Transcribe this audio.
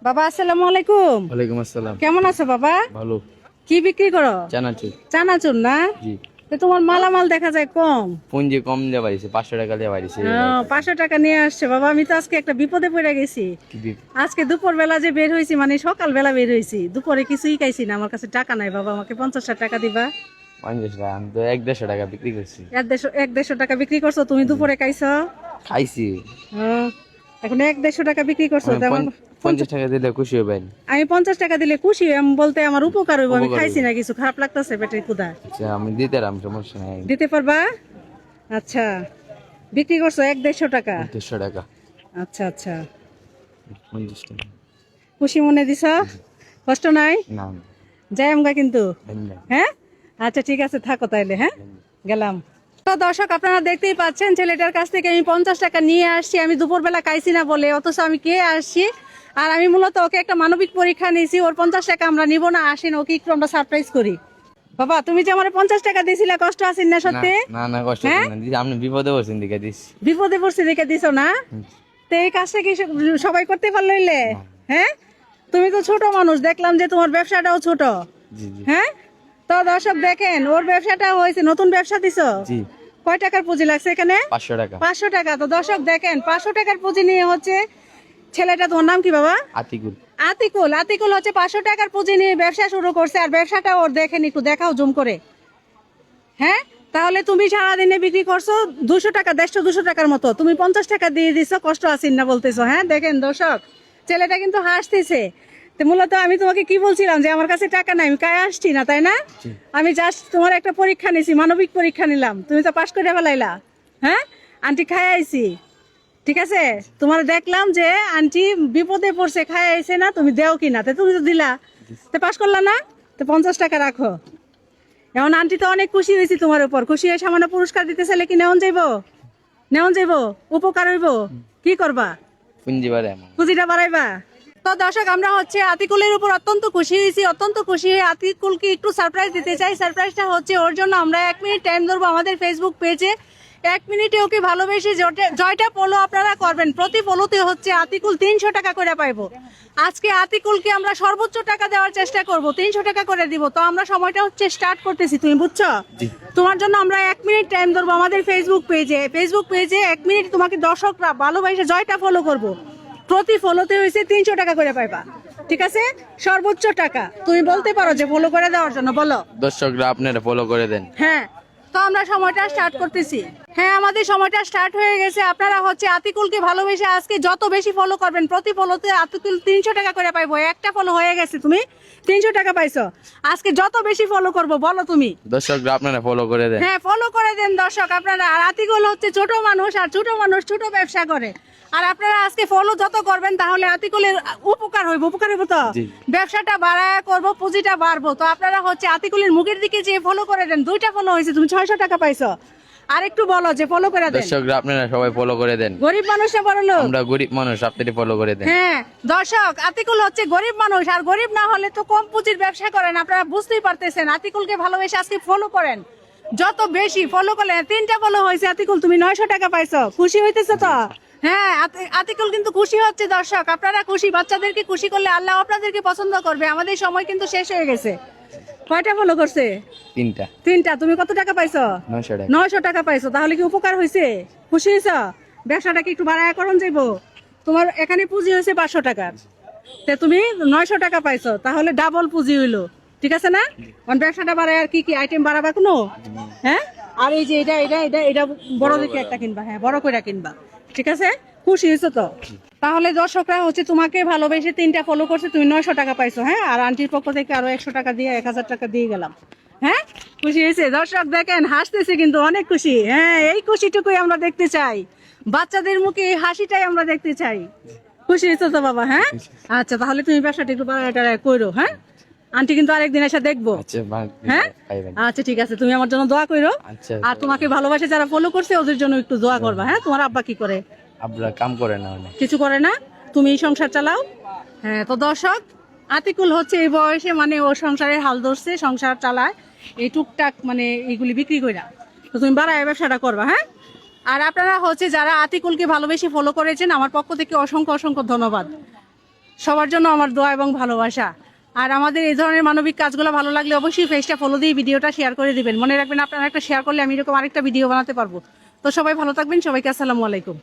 বাবা আসসালামু আলাইকুম। ওয়ালাইকুম আসসালাম। কেমন আছো বাবা? ভালো। কি বিক্রি করো? চানাচুর। চানাচুর না? জি। তো তোমার মালামাল দেখা যায় কম। পুঞ্জি কম দিয়ে বাড়িছে, 500 টাকা দিয়ে বাড়িছে। 500 টাকা নিয়ে আসছে বাবা। আমি তো আজকে একটা বিপদে পড়ে গেছি। কি দিন? আজকে দুপুর বেলা যে বের হয়েছি, মানে সকাল বেলা বের হয়েছি, দুপুরে কিছুই খাইছি না। আমার কাছে টাকা নাই বাবা, আমাকে 50 টাকা দিবা। 50 টাকা আমি তো 150 টাকা বিক্রি করছি। 150 টাকা বিক্রি করছো তুমি, দুপুরে খাইছো? খাইছি। এখন 150 টাকা বিক্রি করছো, তেমন 50 টাকা দিলে খুশি হবেন। আমি 50 টাকা দিলে খুশি হইম বলতে আমার উপকার হইব। আমি উপকার খাইছি হইবো। না কিছু, খারাপ লাগতেছে পেটের ক্ষুধা। আচ্ছা আমি দিতে রাম, সমস্যা নাই। দিতে পারবা? আচ্ছা, বিক্রি করছো 150 টাকা। 150 টাকা। আচ্ছা আচ্ছা, 50 টাকা। খুশি মনে দিছ? কষ্ট নাই? না যাই আমরা কিন্তু। না। হ্যাঁ আচ্ছা ঠিক আছে, থাকো তাইলে। হ্যাঁ গেলাম। তো দর্শক আপনারা দেখতেই পাচ্ছেন, ছেলেটার কাছ থেকে আমি 50 টাকা নিয়ে আসছি। আমি দুপুরবেলা খাইছি না বলে, অথচ আমি কে আসছি। আর আমি মূলত ওকে একটা মানবিক পরীক্ষা নিয়েছি। ওর 50 টাকা আমরা নিব না, আসেন ওকে একটু আমরা সারপ্রাইজ করি। বাবা তুমি যে আমার 50 টাকা দিয়েছিলে, কষ্ট আছেন না সত্যি? না না কষ্ট না দিদি, আপনি বিপদে পড়ছেন দিকে দিস। বিপদে পড়ছি দেখে দিছো না? তো এই কাজটা কি সবাই করতে পারলো? হ্যাঁ, তুমি তো ছোট মানুষ, দেখলাম যে তোমার ব্যবসাটাও ছোট। জি জি। হ্যাঁ, তো দর্শক দেখেন, ওর ব্যবসাটা হয়েছে, নতুন ব্যবসা দিছো। জি। কয় টাকার পুঁজি লাগছে এখানে? 500 টাকা। 500 টাকা। তো দর্শক দেখেন, 500 টাকার পুঁজি নিয়ে হচ্ছে ছেলেটা, তোমার নাম কি বাবা? আতিকুল। আতিকুল। আতিকুল হচ্ছে 500 টাকার পুঁজি নিয়ে ব্যবসা শুরু করছে। আর ব্যবসাটা ওর দেখেন, একটু দেখাও জুম করে। হ্যাঁ, তাহলে তুমি সারাদিনে বিক্রি করছো 200 টাকা, 150-200 টাকার মতো। তুমি 50 টাকা দিয়ে দিছো, কষ্ট আছেন না বলতেছো। হ্যাঁ দেখেন দর্শক, ছেলেটা কিন্তু হাসতেছে। তো মূলত আমি তোমাকে কি বলছিলাম, যে আমার কাছে টাকা নাই, আমি কায় আসছি না, তাই না? আমি জাস্ট তোমার একটা পরীক্ষা নিছি, মানবিক পরীক্ষা নিলাম। তুমি তো পাশ করে ফেলাইলা। হ্যাঁ, আন্টি খাই আইছি, ঠিক আছে। তোমার দেখলাম যে আন্টি বিপদে পড়ছে, খাই আইছে না, তুমি দেও কিনা, তো তুমি তো দিলা, তো পাশ করলা না। তো 50 টাকা রাখো। এখন আন্টি তো অনেক খুশি হয়েছি তোমার উপর। খুশি হয়ে সামান্য পুরস্কার দিতে চাইলে কি নেওয়া যাইবো? নেওয়া যাইবো? উপকার হইব? কি করবা? পুঞ্জি বাড়ে আমার। পুঁজিটা বাড়াইবা? তো দর্শক আমরা হচ্ছে আতিকুলের উপর অত্যন্ত খুশি হয়েছি। অত্যন্ত খুশি হয়ে আতিকুলকে একটু সারপ্রাইজ দিতে চাই। সারপ্রাইজটা হচ্ছে, ওর জন্য আমরা 1 মিনিট টাইম ধরবো আমাদের ফেসবুক পেজে। 1 মিনিটে ওকে ভালোবেসে জয়টা ফলো আপনারা করবেন। প্রতি ফলোতে হচ্ছে আতিকুল 300 টাকা করে পাইবো। আজকে আতিকুলকে আমরা সর্বোচ্চ টাকা দেওয়ার চেষ্টা করব, 300 টাকা করে দিব। তো আমরা সময়টা হচ্ছে স্টার্ট করতেছি, তুমি বুঝছো? তোমার জন্য আমরা 1 মিনিট টাইম ধরবো আমাদের ফেসবুক পেজে। 1 মিনিট তোমাকে দর্শকরা ভালোবাসে জয়টা ফলো করব। প্রতি ফলোতে হয়েছে 300 টাকা করে পাইবা, ঠিক আছে? সর্বোচ্চ টাকা তুমি বলতে পারো যে ফলো করে দেওয়ার জন্য, বলো। দর্শকরা আপনারা ফলো করে দেন। হ্যাঁ, তো আমরা সময়টা স্টার্ট করতেছি। হ্যাঁ, আমাদের সময়টা স্টার্ট হয়ে গেছে। আপনারা হচ্ছে আতিকুলকে ভালোবেসে আজকে যত বেশি ফলো করবেন, প্রতি ফলোতে আতিকুল 300 টাকা করে পাইবো। একটা ফলো হয়ে গেছে, তুমি 300 টাকা পাইছো। আজকে যত বেশি ফলো করব, বলো তুমি। দর্শকরা আপনারা ফলো করে দেন। হ্যাঁ, ফলো করে দেন দর্শক আপনারা। আর আতিকুল হচ্ছে ছোট মানুষ, আর ছোট মানুষ ছোট ব্যবসা করে। আর আপনারা আজকে ফলো যত করবেন, তাহলে আতিকুলের উপকার হইব। উপকার হইব তো, জি। ব্যবসাটা বাড়ায় করবো, পুঁজিটা বাড়বো। তো আপনারা হচ্ছে আতিকুলের মুখের দিকে যে ফলো করে দেন। 2টা ফলো হয়েছে, তুমি 600 টাকা পাইছো। আর একটু বলো যে ফলো করে দেন। দর্শকরা আপনারা সবাই ফলো করে দেন। গরিব মানুষ না বড় লোক? আমরা গরিব মানুষ, আপনারা ফলো করে দেন। হ্যাঁ দর্শক, আতিকুল হচ্ছে গরিব মানুষ, আর গরিব না হলে তো কম পুঁজির ব্যবসা করেন। আপনারা বুঝতেই পারতেছেন। আতিকুলকে ভালোবেসে আজকে ফলো করেন। যত বেশি ফলো করলেন, 3টা ফলো হয়েছে আতিকুল, তুমি 900 টাকা পাইছো। খুশি হইতেছো তো? হ্যাঁ, আতিকুল কিন্তু খুশি হচ্ছে। দর্শক আপনারা খুশি, বাচ্চাদেরকে খুশি করলে আল্লাহ আপনাদেরকে পছন্দ করবে। আমাদের সময় কিন্তু শেষ হয়ে গেছে। কয়টা ফলো করছে? 3টা। 3টা। তুমি কত টাকা পাইছো? 900 টাকা। 900 টাকা পাইছো। তাহলে কি উপকার হয়েছে? খুশি হয়েছো? ব্যবসাটা কি একটু বাড়ায় করণ যাইবো? তোমার এখানে পুঁজি হয়েছে 500 টাকা, তে তুমি 900 টাকা পাইছো, তাহলে ডাবল পুঁজি হইলো, ঠিক আছে না? ব্যবসাটা বাড়ায় আর কি কি আইটেম বাড়াবা কোনো? হ্যাঁ, আর এই যে এটা এটা এটা এটা বড় দেখে একটা কিনবা। হ্যাঁ, বড় করে কিনবা, ঠিক আছে? খুশি হয়েছো তো? তাহলে দর্শকরা হচ্ছে তোমাকে ভালোবেসে 3টা ফলো করছে, তুমি 900 টাকা পাইছো। হ্যাঁ, আর আন্টির পক্ষ থেকে আরো 100 টাকা দিয়ে 1000 টাকা দিয়ে গেলাম। হ্যাঁ, খুশি হয়েছে? দর্শক দেখেন হাসতেছে কিন্তু, অনেক খুশি। হ্যাঁ, এই খুশিটুকুই আমরা দেখতে চাই। বাচ্চাদের মুখে এই হাসিটাই আমরা দেখতে চাই। খুশি হয়েছো তো বাবা? হ্যাঁ, আচ্ছা তাহলে তুমি ব্যবসাটা একটু বাড়ায় করো। হ্যাঁ, আন্টি কিন্তু আরেকদিন এসে দেখবো। আচ্ছা হ্যাঁ, আচ্ছা ঠিক আছে, তুমি আমার জন্য দোয়া করো। আচ্ছা। আর তোমাকে ভালোবাসে যারা ফলো করছে, ওদের জন্য একটু দোয়া করবা। হ্যাঁ, তোমার আব্বা কি করে? আপনারা কাম করে না অনেক। কিছু করে না, তুমি সংসার চালাও। হ্যাঁ, তো দর্শক আতিকুল হচ্ছে এই বয়সে, মানে ও সংসারের হাল ধরছে, সংসার চালায় এই টুকটাক, মানে এইগুলি বিক্রি কইরা। তো তুমি বাড়ায় ব্যবসাটা করবা। হ্যাঁ, আর আপনারা হচ্ছে যারা আতিকুলকে ভালোবেসে ফলো করেছেন, আমার পক্ষ থেকে অসংখ্য অসংখ্য ধন্যবাদ। সবার জন্য আমার দোয়া এবং ভালোবাসা। আর আমাদের এই ধরনের মানবিক কাজগুলো ভালো লাগলে অবশ্যই পেজটা ফলো দিয়ে ভিডিওটা শেয়ার করে দিবেন। মনে রাখবেন আপনারা একটা শেয়ার করলে আমি এরকম আরেকটা ভিডিও বানাতে পারবো। তো সবাই ভালো থাকবেন, সবাইকে আসসালামু আলাইকুম।